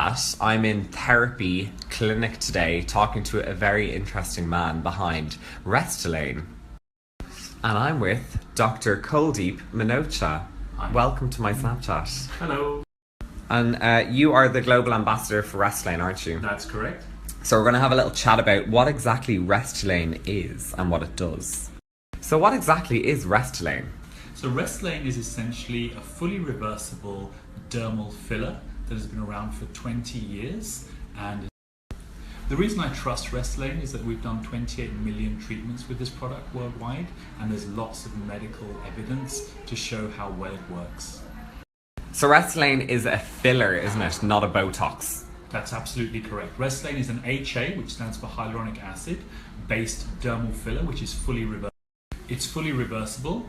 that, I'm in Therapie clinic today talking to a very interesting man behind Restylane. And I'm with Dr. Kuldeep Minocha. Hi. Welcome to my Snapchat. Hello. And you are the global ambassador for Restylane, aren't you? That's correct. So we're going to have a little chat about what exactly Restylane is and what it does. So what exactly is Restylane? So Restylane is essentially a fully reversible dermal filler that has been around for 20 years. And the reason I trust Restylane is that we've done 28 million treatments with this product worldwide, and there's lots of medical evidence to show how well it works. So Restylane is a filler, isn't it? Not a Botox. That's absolutely correct. Restylane is an HA, which stands for hyaluronic acid, based dermal filler, which is fully reversible. It's fully reversible.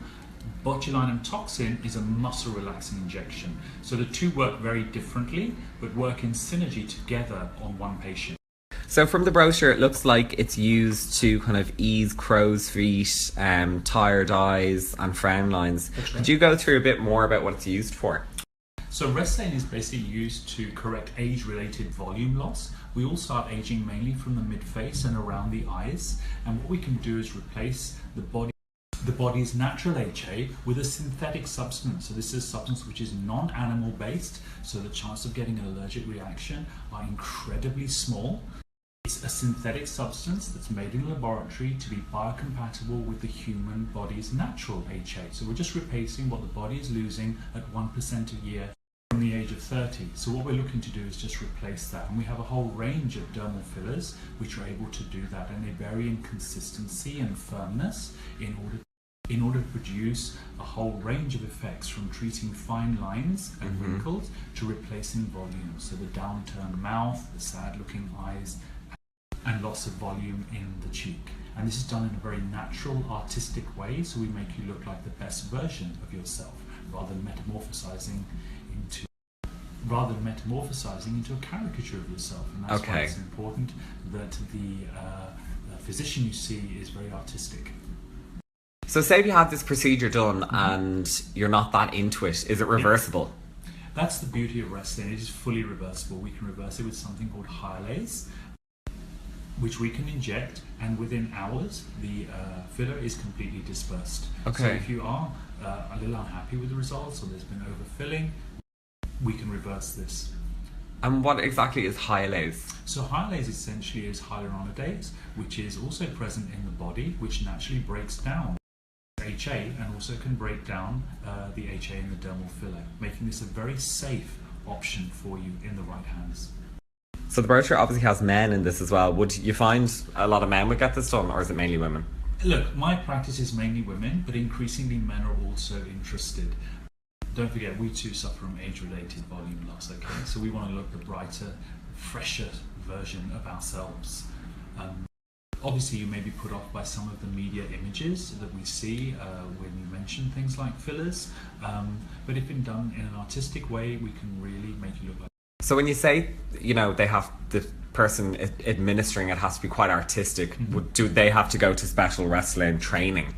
Botulinum toxin is a muscle relaxing injection. So the two work very differently, but work in synergy together on one patient. So from the brochure, it looks like it's used to kind of ease crow's feet, tired eyes and frown lines. That's right. Could you go through a bit more about what it's used for? So Restylane is basically used to correct age-related volume loss. We all start aging mainly from the mid-face and around the eyes. And what we can do is replace the body's natural HA with a synthetic substance. So this is a substance which is non-animal based, so the chance of getting an allergic reaction are incredibly small. It's a synthetic substance that's made in a laboratory to be biocompatible with the human body's natural HA. So we're just replacing what the body is losing at 1% a year from the age of 30. So what we're looking to do is just replace that. And we have a whole range of dermal fillers which are able to do that, and they vary in consistency and firmness in order to produce a whole range of effects, from treating fine lines and wrinkles to replacing volume. So the downturned mouth, the sad looking eyes, and loss of volume in the cheek. And this is done in a very natural, artistic way, so we make you look like the best version of yourself, rather than metamorphosizing into a caricature of yourself. And that's why it's important that the physician you see is very artistic. So say if you had this procedure done and you're not that into it, is it reversible? Yeah. That's the beauty of Restylane. It is fully reversible. We can reverse it with something called Hyalase, which we can inject, and within hours the filler is completely dispersed. Okay. So if you are a little unhappy with the results, or there's been overfilling, we can reverse this. And what exactly is Hyalase? So Hyalase essentially is hyaluronidase, which is also present in the body, which naturally breaks down HA and also can break down the HA in the dermal filler, making this a very safe option for you in the right hands. So the brochure obviously has men in this as well. Would you find a lot of men would get this done, or is it mainly women? Look, my practice is mainly women, but increasingly men are also interested. Don't forget, we too suffer from age-related volume loss, okay? So we want to look the brighter, fresher version of ourselves. Obviously, you may be put off by some of the media images that we see when you mention things like fillers, but if done in an artistic way, we can really make you look like. So when you say, the person administering it has to be quite artistic, do they have to go to special Restylane training?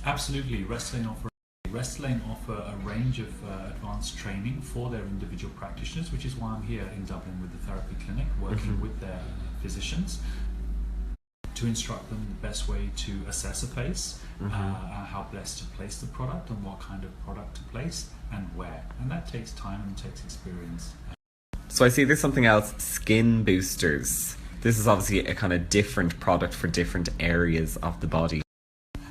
Absolutely. Restylane offer a range of advanced training for their individual practitioners, which is why I'm here in Dublin with the Therapie clinic, working with their physicians to instruct them the best way to assess a face, how best to place the product, and what kind of product to place and where. And that takes time and takes experience. So I see there's something else, skin boosters. This is obviously a kind of different product for different areas of the body.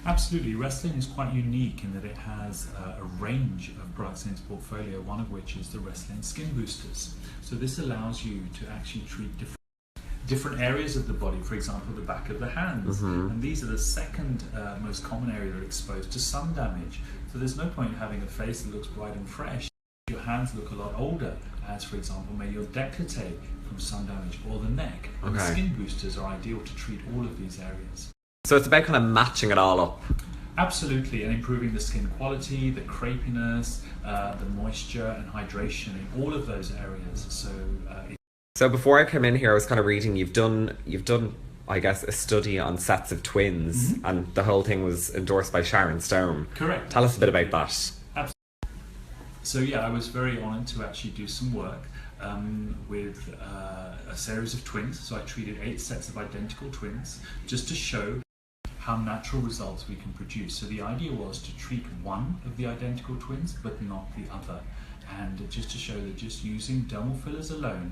Absolutely. Restylane is quite unique in that it has a range of products in its portfolio, one of which is the Restylane Skin Boosters. So this allows you to actually treat different areas of the body, for example, the back of the hands. And these are the second most common area that are exposed to sun damage. So there's no point in having a face that looks bright and fresh. Your hands look a lot older, as for example, maybe your décolleté from sun damage, or the neck. And the skin boosters are ideal to treat all of these areas. So it's about kind of matching it all up. Absolutely, and improving the skin quality, the crepiness, the moisture and hydration in all of those areas. So before I came in here, I was kind of reading, you've done, I guess, a study on sets of twins, and the whole thing was endorsed by Sharon Stone. Correct. Tell us a bit about that. So yeah, I was very honoured to actually do some work with a series of twins. So I treated 8 sets of identical twins just to show how natural results we can produce. So the idea was to treat one of the identical twins but not the other, and just to show that just using dermal fillers alone,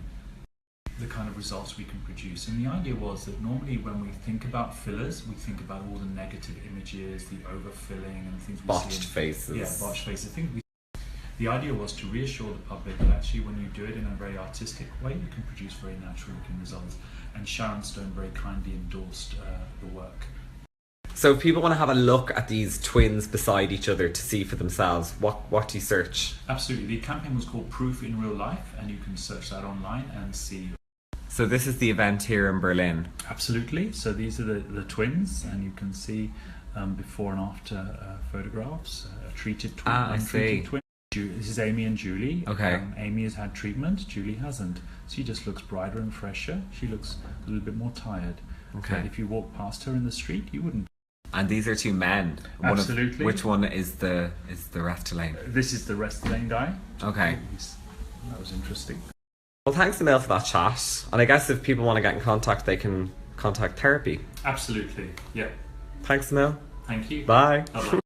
the kind of results we can produce. And the idea was that normally when we think about fillers, we think about all the negative images, the overfilling and things we Botched see in, faces. Yeah, botched faces. The idea was to reassure the public that actually when you do it in a very artistic way, you can produce very natural looking results. And Sharon Stone very kindly endorsed the work. So if people want to have a look at these twins beside each other to see for themselves, what do you search? Absolutely. The campaign was called Proof in Real Life, and you can search that online and see. So this is the event here in Berlin. Absolutely. So these are the twins, and you can see before and after photographs, treated twins. I see. Twins. This is Amy and Julie. Okay. Amy has had treatment, Julie hasn't. She just looks brighter and fresher. She looks a little bit more tired. Okay. But if you walk past her in the street, you wouldn't. And these are 2 men. Absolutely. Which one is the Restylane? This is the Restylane guy. Okay. That was interesting. Well, thanks Emil for that chat. And I guess if people want to get in contact, they can contact Therapie. Absolutely. Yeah. Thanks Emil. Thank you. Bye. Bye-bye.